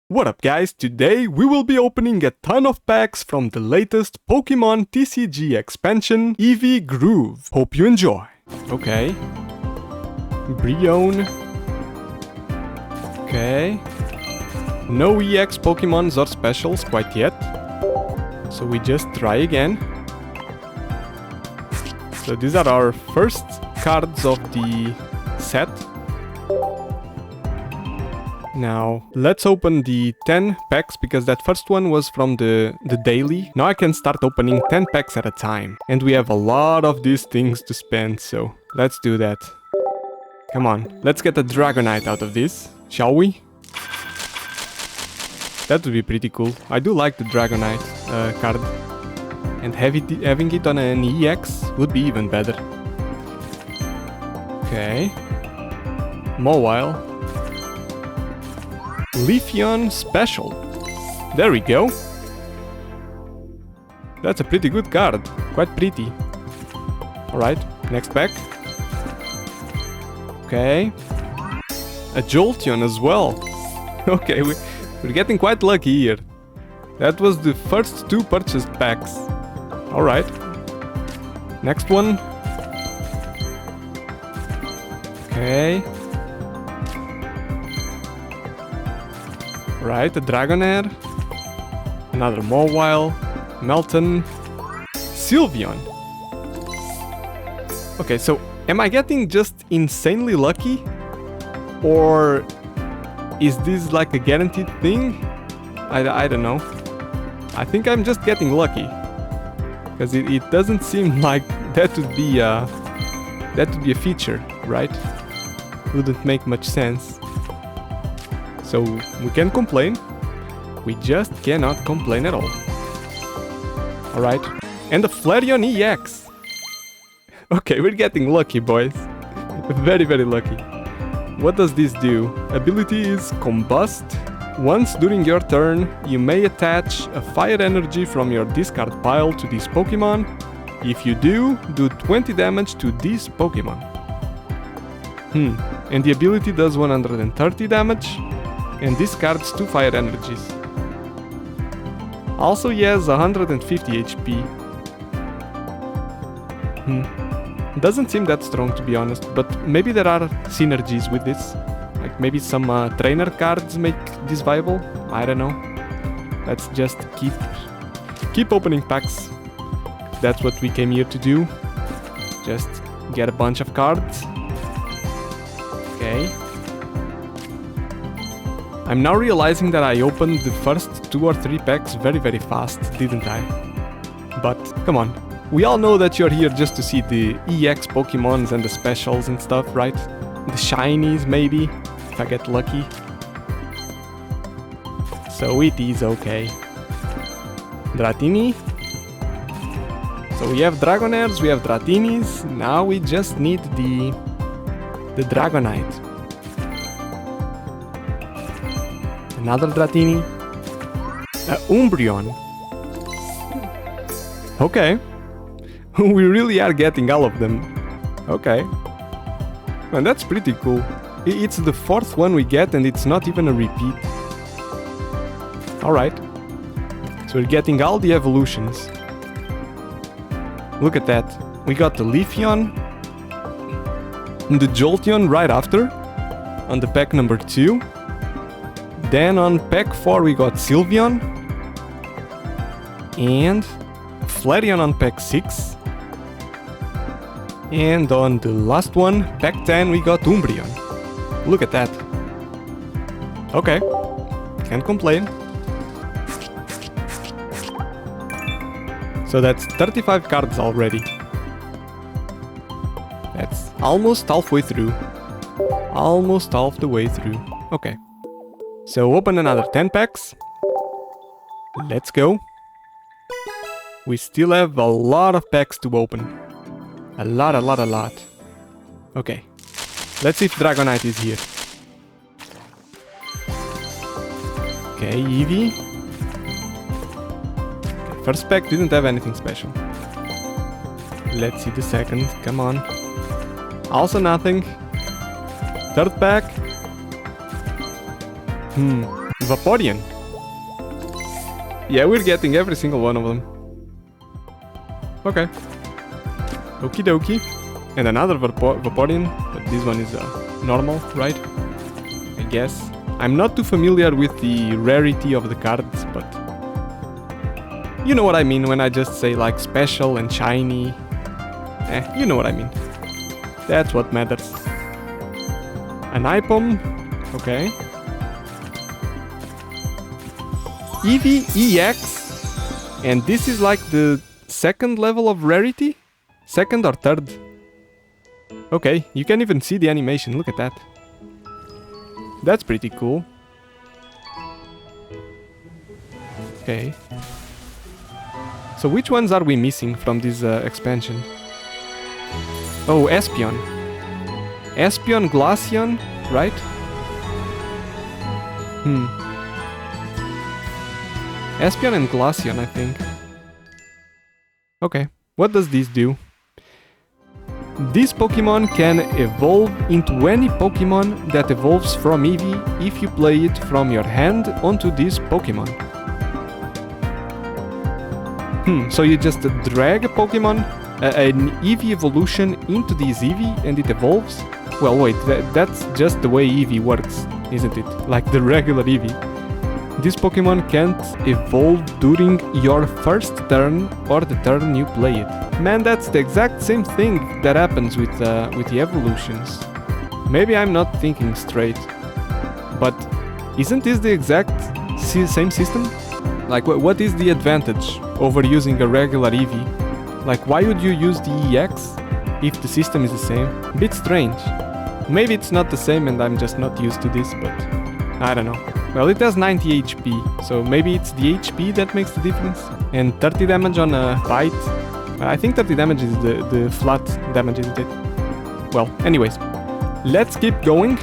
What up guys, today we will be opening a ton of packs from the latest Pokémon TCG expansion, Eevee Groove. Hope you enjoy. Okay. Brion. Okay. No EX Pokémons or specials quite yet. So we just try again. So these are our first cards of the set. Now, let's open the 10 packs, because that first one was from the daily. Now I can start opening 10 packs at a time. And we have a lot of these things to spend, so let's do that. Come on, let's get a Dragonite out of this, shall we? That would be pretty cool. I do like the Dragonite card. And having it on an EX would be even better. Okay. Mawile. Leafeon Special. There we go. That's a pretty good card. Quite pretty. Alright, next pack. Okay. A Jolteon as well. Okay, we're getting quite lucky here. That was the first two purchased packs. Alright. Next one. Okay. Right, a Dragonair. Another Mawile. Melton. Sylveon. Okay, so am I getting just insanely lucky? Or is this like a guaranteed thing? I don't know. I think I'm just getting lucky. Because it doesn't seem like that would be a feature, right? Wouldn't make much sense. So we can complain. We just cannot complain at all. Alright. And the Flareon EX. Okay, we're getting lucky, boys. Very, very lucky. What does this do? Ability is Combust. Once during your turn, you may attach a fire energy from your discard pile to this Pokemon. If you do 20 damage to this Pokemon. And the ability does 130 damage. And discards 2 fire energies. Also he has 150 HP. Doesn't seem that strong, to be honest, but maybe there are synergies with this. Like maybe some trainer cards make this viable. I don't know. Let's just keep opening packs. That's what we came here to do. Just get a bunch of cards. Okay. I'm now realizing that I opened the first 2 or 3 packs very, very fast, didn't I? But, come on. We all know that you're here just to see the EX Pokemons and the specials and stuff, right? The shinies, maybe, if I get lucky. So it is okay. Dratini. So we have Dragonairs, we have Dratinis. Now we just need the Dragonite. Another Dratini. Umbreon. Okay. We really are getting all of them. Okay. And that's pretty cool. It's the 4th one we get and it's not even a repeat. Alright. So we're getting all the evolutions. Look at that. We got the Leafeon. And the Jolteon right after. On the pack number 2. Then on pack 4 we got Sylveon. And Flareon on pack 6. And on the last one, pack 10, we got Umbreon. Look at that. Okay, can't complain. So that's 35 cards already. That's almost halfway through. Almost half the way through. Okay. So open another 10 packs. Let's go. We still have a lot of packs to open. A lot. Okay. Let's see if Dragonite is here. Okay, Eevee. Okay, first pack didn't have anything special. Let's see the second. Come on. Also nothing. Third pack. Vaporeon. Yeah, we're getting every single one of them. Okay. Okie dokie. And another Vaporeon, but this one is normal, right? I guess. I'm not too familiar with the rarity of the cards, but... you know what I mean when I just say like special and shiny. You know what I mean. That's what matters. An Ipom. Okay. Eevee EX. And this is like the second level of rarity? Second or third? Okay, you can even see the animation, look at that. That's pretty cool. Okay. So which ones are we missing from this expansion? Oh, Espeon. Espeon, Glaceon, right? Espeon and Glaceon, I think. Okay, what does this do? This Pokemon can evolve into any Pokemon that evolves from Eevee if you play it from your hand onto this Pokemon. So you just drag a Pokemon, an Eevee evolution into this Eevee and it evolves? Well, wait, that's just the way Eevee works, isn't it? Like the regular Eevee. This Pokemon can't evolve during your first turn or the turn you play it. Man, that's the exact same thing that happens with the evolutions. Maybe I'm not thinking straight, but isn't this the exact same system? Like, what is the advantage over using a regular Eevee? Like, why would you use the EX if the system is the same? A bit strange. Maybe it's not the same and I'm just not used to this, but I don't know. Well, it has 90 HP, so maybe it's the HP that makes the difference. And 30 damage on a bite. I think 30 damage is the flat damage, isn't it? Well, anyways, let's keep going.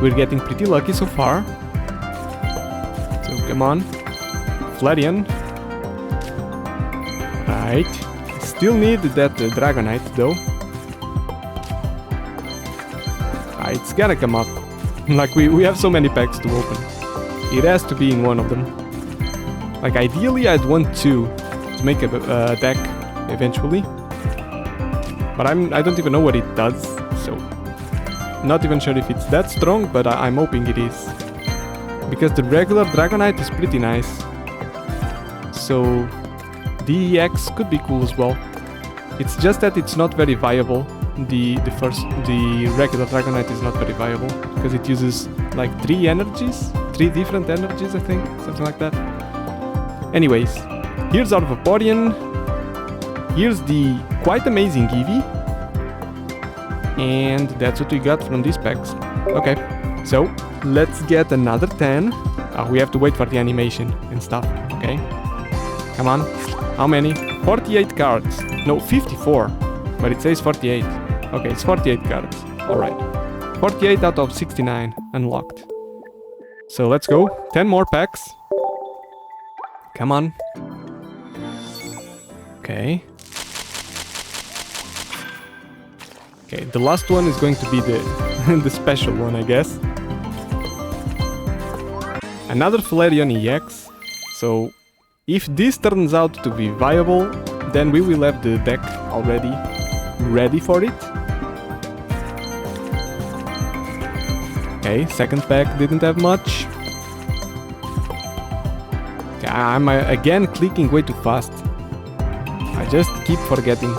We're getting pretty lucky so far. So come on. Flareon. Right. Still need that Dragonite though. It's gotta come up. Like we have so many packs to open. It has to be in one of them. Like ideally I'd want two to make a deck eventually. But I don't even know what it does, so not even sure if it's that strong, but I'm hoping it is. Because the regular Dragonite is pretty nice. So the EX could be cool as well. It's just that it's not very viable. The regular Dragonite is not very viable because it uses like 3 different energies, I think, something like that. Anyways, here's our Vaporeon. Here's the quite amazing Eevee, and that's what we got from these packs. Okay, so let's get another 10. We have to wait for the animation and stuff. Okay, come on. How many? 48 cards. No, 54. But it says 48. Okay, it's 48 cards. Alright. 48 out of 69 unlocked. So let's go. 10 more packs. Come on. Okay. Okay, the last one is going to be the special one, I guess. Another Flareon EX. So if this turns out to be viable, then we will have the deck already ready for it. Okay, second pack didn't have much. Okay, I'm again clicking way too fast. I just keep forgetting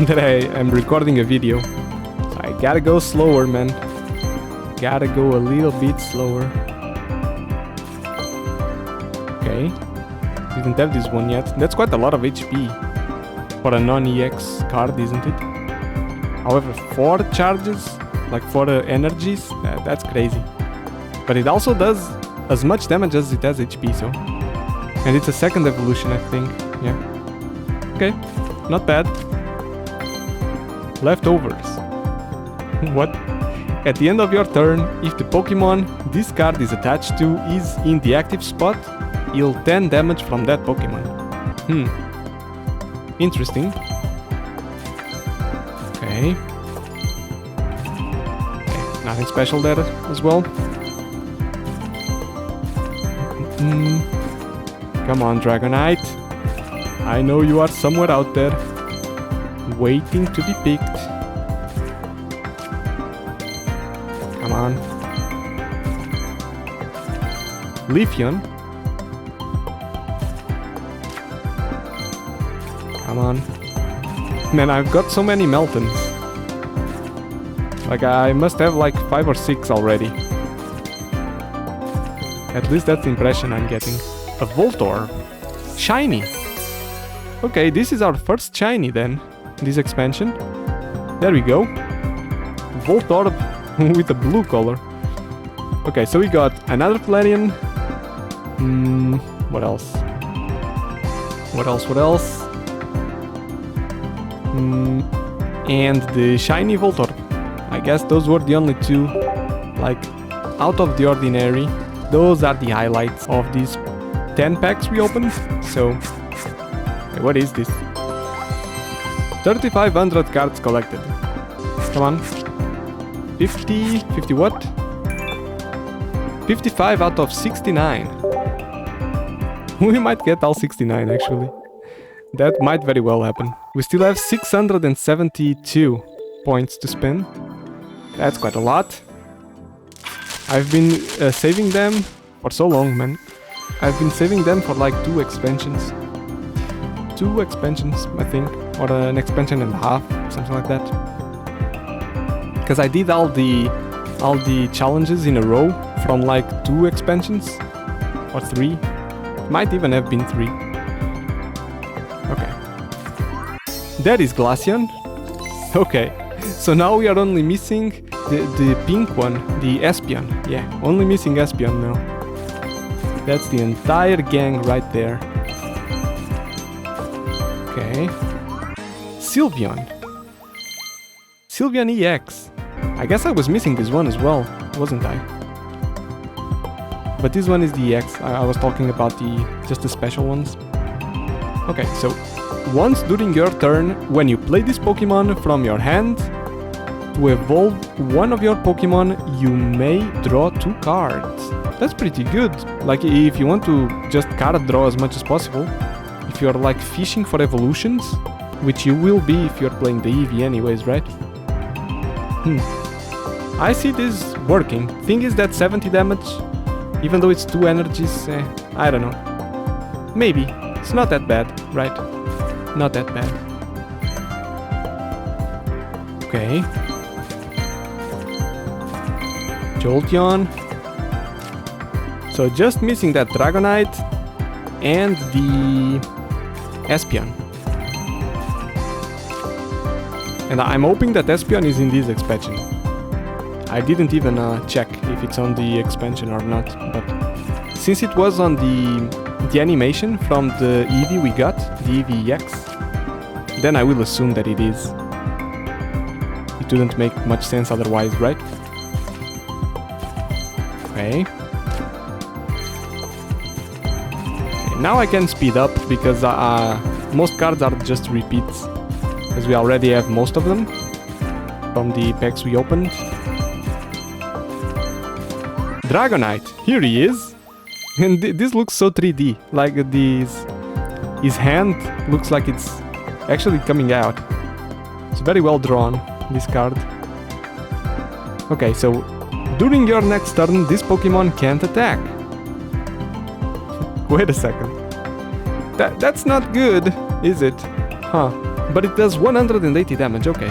that I am recording a video. So I gotta go slower, man. Gotta go a little bit slower. Okay, didn't have this one yet. That's quite a lot of HP for a non-EX card, isn't it? However, 4 charges, like 4 energies, that's crazy. But it also does as much damage as it has HP, so... And it's a second evolution, I think, yeah. Okay, not bad. Leftovers. What? At the end of your turn, if the Pokemon this card is attached to is in the active spot, you'll 10 damage from that Pokemon. Interesting. Okay. Nothing special there as well. Come on, Dragonite. I know you are somewhere out there, waiting to be picked. Come on. Leafeon. Come on. Man, I've got so many Meltons. Like, I must have like 5 or 6 already. At least that's the impression I'm getting. A Voltorb. Shiny. Okay, this is our first shiny then, this expansion. There we go. Voltorb with a blue color. Okay, so we got another Flareon. What else? What else? And the shiny Voltorb. I guess those were the only two, like, out of the ordinary. Those are the highlights of these 10 packs we opened. So, what is this? 3,500 cards collected. Come on. 50 what? 55 out of 69. We might get all 69 actually. That might very well happen. We still have 672 points to spend. That's quite a lot. I've been saving them for so long, man. I've been saving them for like 2 expansions. 2 expansions, I think. Or an expansion and a half, something like that. Because I did all the challenges in a row from like 2 expansions. Or 3. Might even have been 3. Okay. That is Glaceon. Okay. So now we are only missing the pink one, the Espeon. Yeah, only missing Espeon now. That's the entire gang right there. Okay. Sylveon. Sylveon EX. I guess I was missing this one as well, wasn't I? But this one is the EX. I was talking about just the special ones. Okay, so once during your turn, when you play this Pokemon from your hand, to evolve one of your Pokemon, you may draw 2 cards. That's pretty good. Like, if you want to just card draw as much as possible, if you're like fishing for evolutions, which you will be if you're playing the Eevee anyways, right? I see this working. Thing is that 70 damage, even though it's 2 energies, I don't know. Maybe. It's not that bad, right? Not that bad. Okay. Jolteon. So just missing that Dragonite and the Espeon. And I'm hoping that Espeon is in this expansion. I didn't even check if it's on the expansion or not, but since it was on the animation from the Eevee we got, the Eevee EX, then I will assume that it is. It wouldn't make much sense otherwise, right? Okay. Now I can speed up because most cards are just repeats, as we already have most of them from the packs we opened. Dragonite, here he is. And this looks so 3D, like his hand looks like it's actually coming out. It's very well drawn, this card. Okay, so during your next turn, this Pokemon can't attack. Wait a second. That's not good, is it? Huh. But it does 180 damage, okay.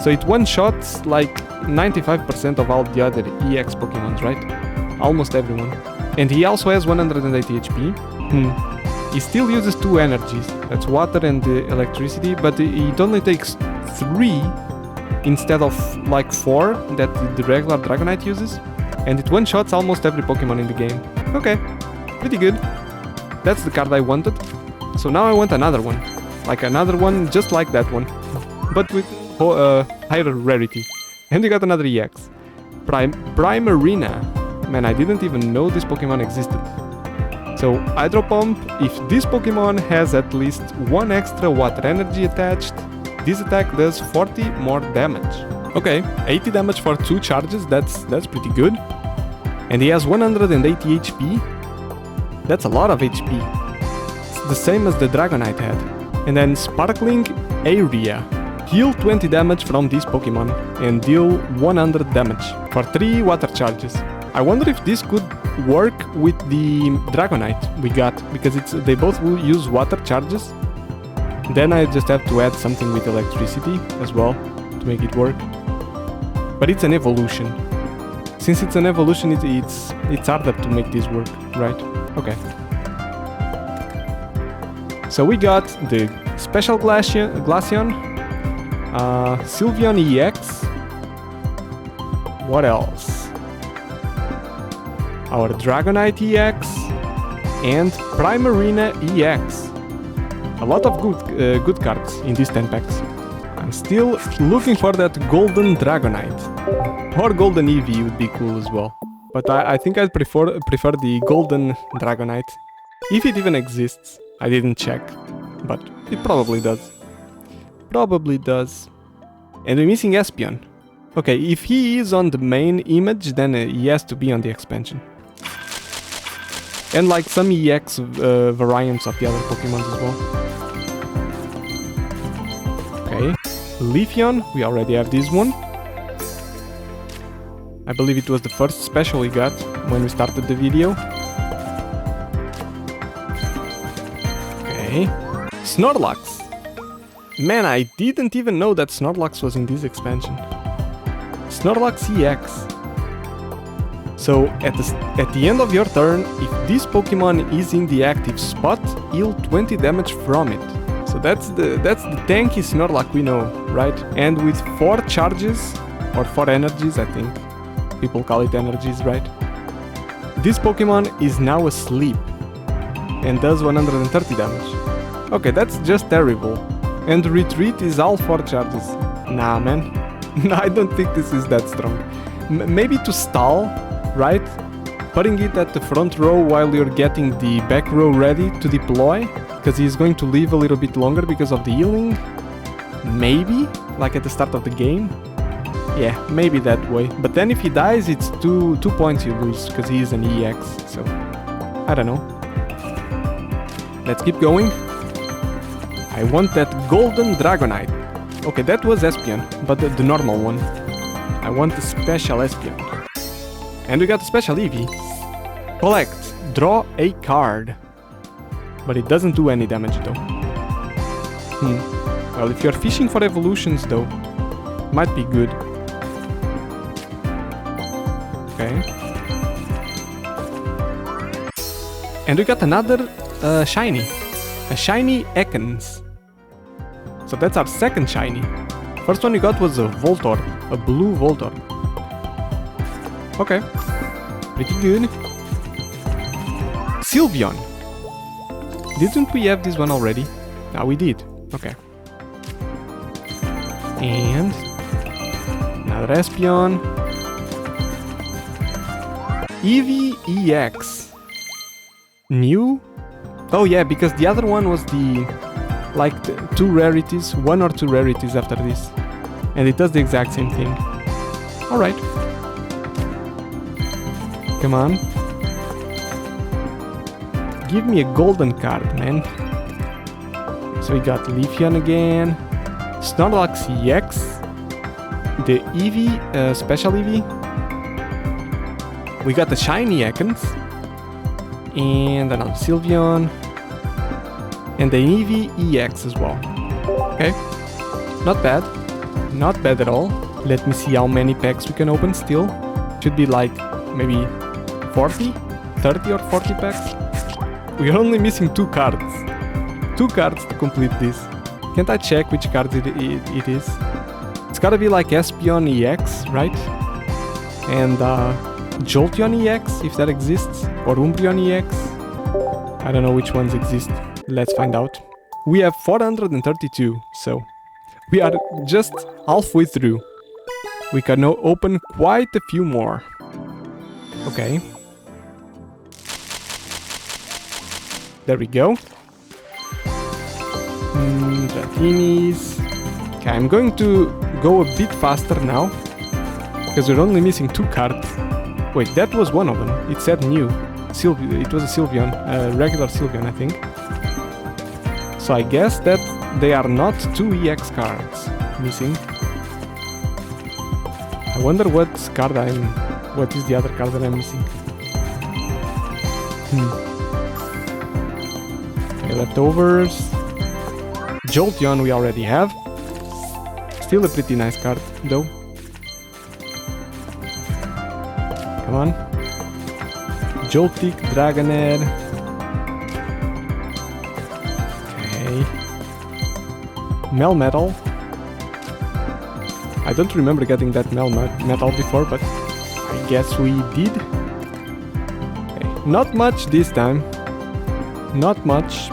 So it one-shots like 95% of all the other EX Pokemons, right? Almost everyone. And he also has 180 HP. He still uses 2 energies. That's water and electricity, but it only takes 3 instead of like 4 that the regular Dragonite uses. And it one-shots almost every Pokemon in the game. Okay, pretty good. That's the card I wanted. So now I want another one. Like another one just like that one. But with higher rarity. And we got another EX. Primarina. Man, I didn't even know this Pokemon existed. So, Hydro Pump, if this Pokemon has at least 1 extra water energy attached, this attack does 40 more damage. Okay, 80 damage for 2 charges, that's pretty good. And he has 180 HP. That's a lot of HP. It's the same as the Dragonite had. And then Sparkling Area. Heal 20 damage from this Pokemon and deal 100 damage for 3 water charges. I wonder if this could work with the Dragonite we got, because they both will use water charges. Then I just have to add something with electricity as well to make it work. But it's an evolution. Since it's an evolution, it's harder to make this work, right? Okay. So we got the Special Glaceon, Sylveon EX. What else? Our Dragonite EX and Primarina EX. A lot of good cards in these 10 packs. I'm still looking for that Golden Dragonite. Or Golden Eevee would be cool as well. But I think I'd prefer the Golden Dragonite. If it even exists. I didn't check. But it probably does. Probably does. And we're missing Espeon. Okay, if he is on the main image, then he has to be on the expansion. And like some EX variants of the other Pokemon as well. Okay, Leafeon, we already have this one. I believe it was the first special we got when we started the video. Okay, Snorlax. Man, I didn't even know that Snorlax was in this expansion. Snorlax EX. So, at the end of your turn, if this Pokemon is in the active spot, heal 20 damage from it. So that's the tanky Snorlax we know, right? And with 4 charges, or 4 energies, I think. People call it energies, right? This Pokemon is now asleep, and does 130 damage. Okay, that's just terrible. And Retreat is all 4 charges. Nah, man. I don't think this is that strong. Maybe to stall, right? Putting it at the front row while you're getting the back row ready to deploy, because he's going to live a little bit longer because of the healing. Maybe, like at the start of the game. Yeah, maybe that way. But then if he dies, it's 2 points you lose, because he is an EX, so I don't know. Let's keep going. I want that Golden Dragonite. Okay, that was Espeon, but the normal one. I want the special Espeon. And we got a special Eevee. Collect. Draw a card. But it doesn't do any damage though. Well, if you're fishing for evolutions though, might be good. Okay. And we got another shiny. A shiny Ekans. So that's our second shiny. First one we got was a Voltorb, a blue Voltorb. Okay, pretty good. Sylveon. Didn't we have this one already? No, we did. Okay. And another Espeon. Eevee EX. New? Oh yeah, because the other one was the... like 2 rarities, 1 or 2 rarities after this. And it does the exact same thing. Alright. Come on. Give me a golden card, man. So we got Leafeon again. Snorlax EX. The Eevee, special Eevee. We got the shiny Ekans. And another Sylveon. And the Eevee EX as well. Okay. Not bad. Not bad at all. Let me see how many packs we can open still. Should be like maybe 40? 30 or 40 packs? We're only missing 2 cards. 2 cards to complete this. Can't I check which cards it is? It's gotta be like Espeon EX, right? And Jolteon EX, if that exists. Or Umbreon EX. I don't know which ones exist. Let's find out. We have 432, so we are just halfway through. We can now open quite a few more. Okay. There we go. Dratinis. Okay, I'm going to go a bit faster now, because we're only missing 2 cards. Wait, that was one of them. It said new. It was a Sylveon, a regular Sylveon, I think. So I guess that they are not 2 EX cards missing. I wonder what is the other card that I'm missing. Okay, leftovers. Jolteon we already have. Still a pretty nice card, though. Come on. Joltik, Dragonair. Okay. Melmetal. I don't remember getting that Melmetal before, but I guess we did. Okay. Not much this time. Not much.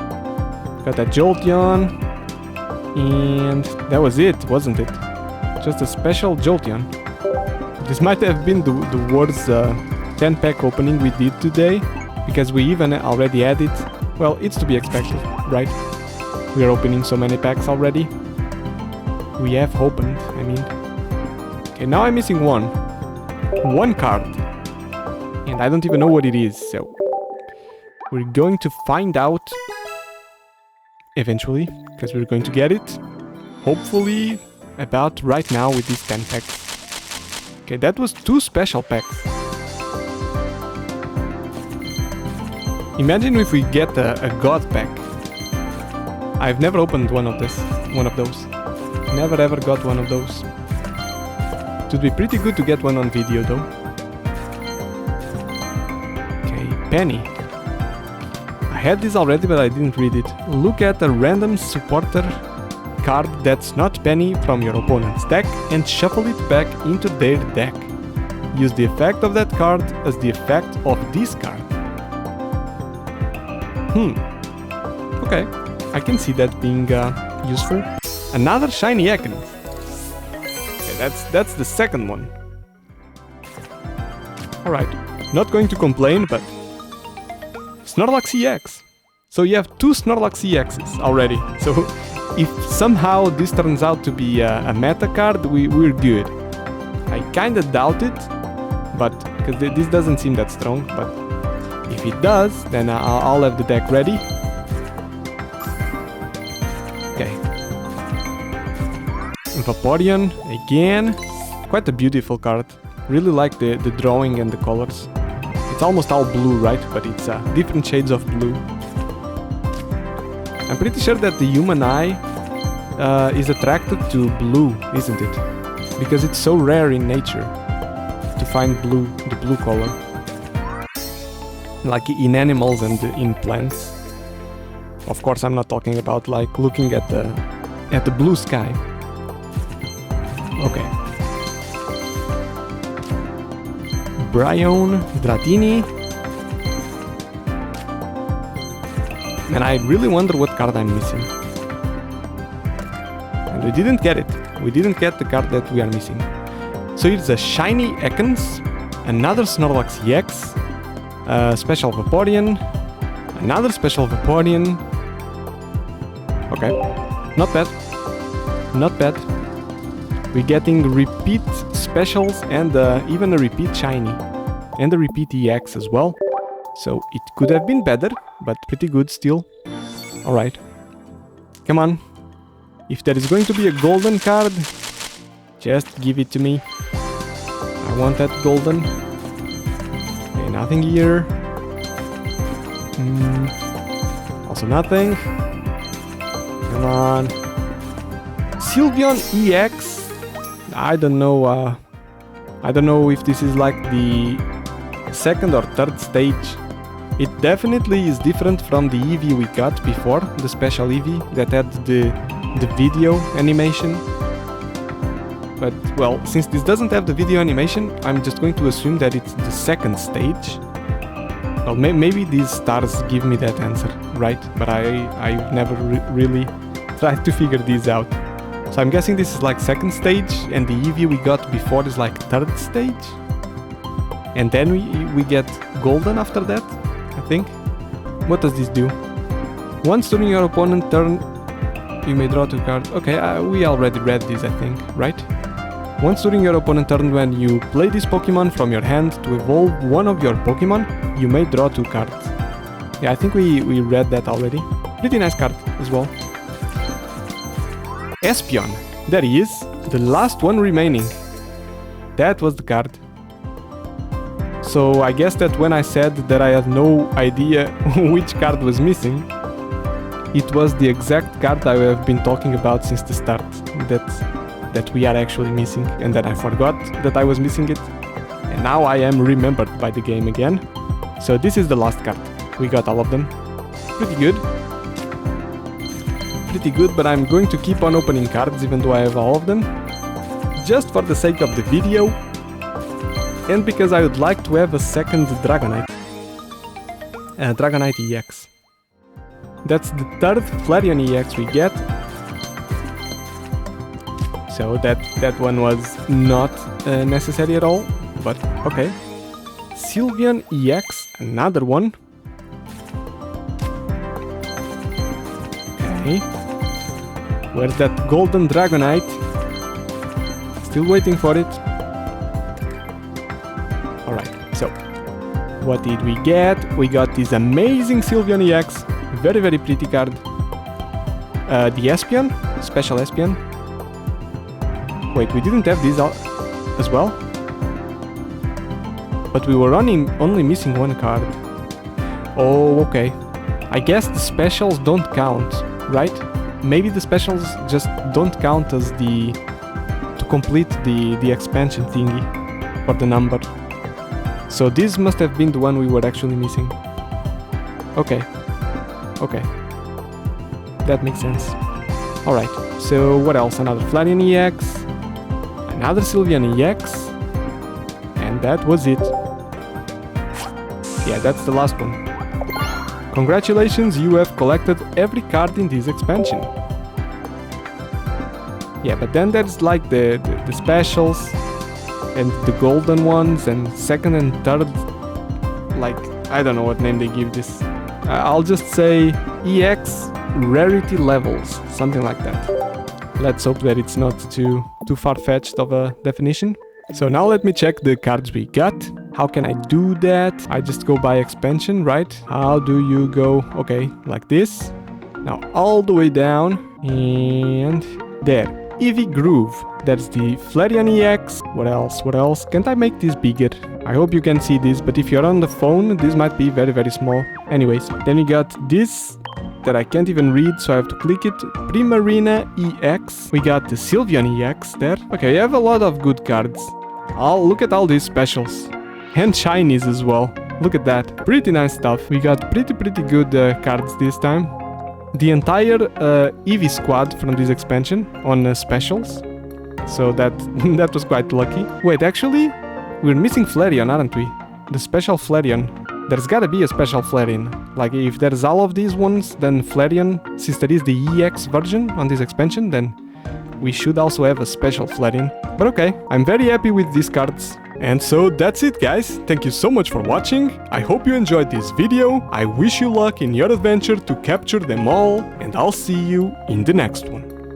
Got a Jolteon. And that was it, wasn't it? Just a special Jolteon. This might have been the worst 10-pack opening we did today, because we even already had it. Well, it's to be expected, right? We are opening so many packs already. We have opened, I mean. Okay, now I'm missing one card. And I don't even know what it is, so we're going to find out eventually, because we're going to get it, hopefully, about right now with these 10 packs. Okay, that was 2 special packs. Imagine if we get a God pack. I've never opened one of those. Never ever got one of those. It would be pretty good to get one on video though. Okay, Penny. I had this already, but I didn't read it. Look at a random supporter card that's not Penny from your opponent's deck and shuffle it back into their deck. Use the effect of that card as the effect of this card. Okay, I can see that being useful. Another shiny Ekans. Okay, that's the second one. Alright, not going to complain, but Snorlax EX. So you have 2 Snorlax EXs already. So if somehow this turns out to be a meta card, we're good. I kinda doubt it, but because this doesn't seem that strong, but if it does, then I'll have the deck ready. Okay. Vaporeon again. Quite a beautiful card. Really like the drawing and the colors. It's almost all blue, right? But it's different shades of blue. I'm pretty sure that the human eye is attracted to blue, isn't it? Because it's so rare in nature to find blue, the blue color. Like in animals and in plants. Of course, I'm not talking about like looking at the blue sky. Okay. Bryon, Dratini. And I really wonder what card I'm missing. And we didn't get it. We didn't get the card that we are missing. So it's a shiny Ekans, another Snorlax EX, a special Vaporeon, another special Vaporeon. Okay, not bad. Not bad. We're getting repeat specials and even a repeat shiny. And a repeat EX as well. So it could have been better, but pretty good still. Alright. Come on. If there is going to be a golden card, just give it to me. I want that golden. Okay, nothing here. Also nothing. Come on. Sylveon EX. I don't know. I don't know if this is like the second or third stage. It definitely is different from the Eevee we got before, the special Eevee that had the video animation. But, well, since this doesn't have the video animation, I'm just going to assume that it's the second stage. Well, maybe these stars give me that answer, right? But I've never really tried to figure these out. So I'm guessing this is like second stage, and the Eevee we got before is like third stage? And then we get golden after that, I think. What does this do? Once during your opponent's turn, you may draw 2 cards. Okay, we already read this, I think, right? Once during your opponent turn when you play this Pokemon from your hand to evolve one of your Pokemon, you may draw 2 cards. Yeah, I think we read that already. Pretty nice card as well. Espeon. There he is. The last one remaining. That was the card. So I guess that when I said that I had no idea which card was missing, it was the exact card I have been talking about since the start. That we are actually missing, and then I forgot that I was missing it, and now I am remembered by the game again. So this is the last card. We got all of them. Pretty good. Pretty good, but I'm going to keep on opening cards even though I have all of them, just for the sake of the video, and because I would like to have a second Dragonite. Dragonite EX. That's the 3rd Flareon EX we get. So that one was not necessary at all, but okay. Sylveon EX, another one. Okay. Where's that golden Dragonite? Still waiting for it. Alright, so what did we get? We got this amazing Sylveon EX. Very, very pretty card. The Espeon, special Espeon. Wait, we didn't have these as well? But we were only missing 1 card. Oh, okay. I guess the specials don't count, right? Maybe the specials just don't count as to complete the expansion thingy for the number. So this must have been the one we were actually missing. Okay. Okay. That makes sense. Alright, so what else? Another Flareon EX. Another Sylveon EX, and that was it. Yeah, that's the last one. Congratulations, you have collected every card in this expansion. Yeah, but then there's like the specials and the golden ones and 2nd and 3rd, like, I don't know what name they give this. I'll just say EX rarity levels, something like that. Let's hope that it's not too far-fetched of a definition. So now let me check the cards we got. How can I do that? I just go by expansion, right? How do you go? Okay, like this. Now all the way down. And there. Eevee Groove. That's the Flareon EX. What else? What else? Can't I make this bigger? I hope you can see this, but if you're on the phone, this might be very, very small. Anyways, then we got this that I can't even read, so I have to click it. Primarina EX. We got the Sylveon EX there. Okay, we have a lot of good cards. Look at all these specials. And shinies as well. Look at that. Pretty nice stuff. We got pretty good cards this time. The entire Eevee squad from this expansion on specials. So that was quite lucky. Wait, actually, we're missing Flareon, aren't we? The special Flareon. There's gotta be a special Flareon. Like, if there's all of these ones, then Flareon, since there is the EX version on this expansion, then we should also have a special Flareon. But okay, I'm very happy with these cards. And so that's it, guys. Thank you so much for watching. I hope you enjoyed this video. I wish you luck in your adventure to capture them all, and I'll see you in the next one.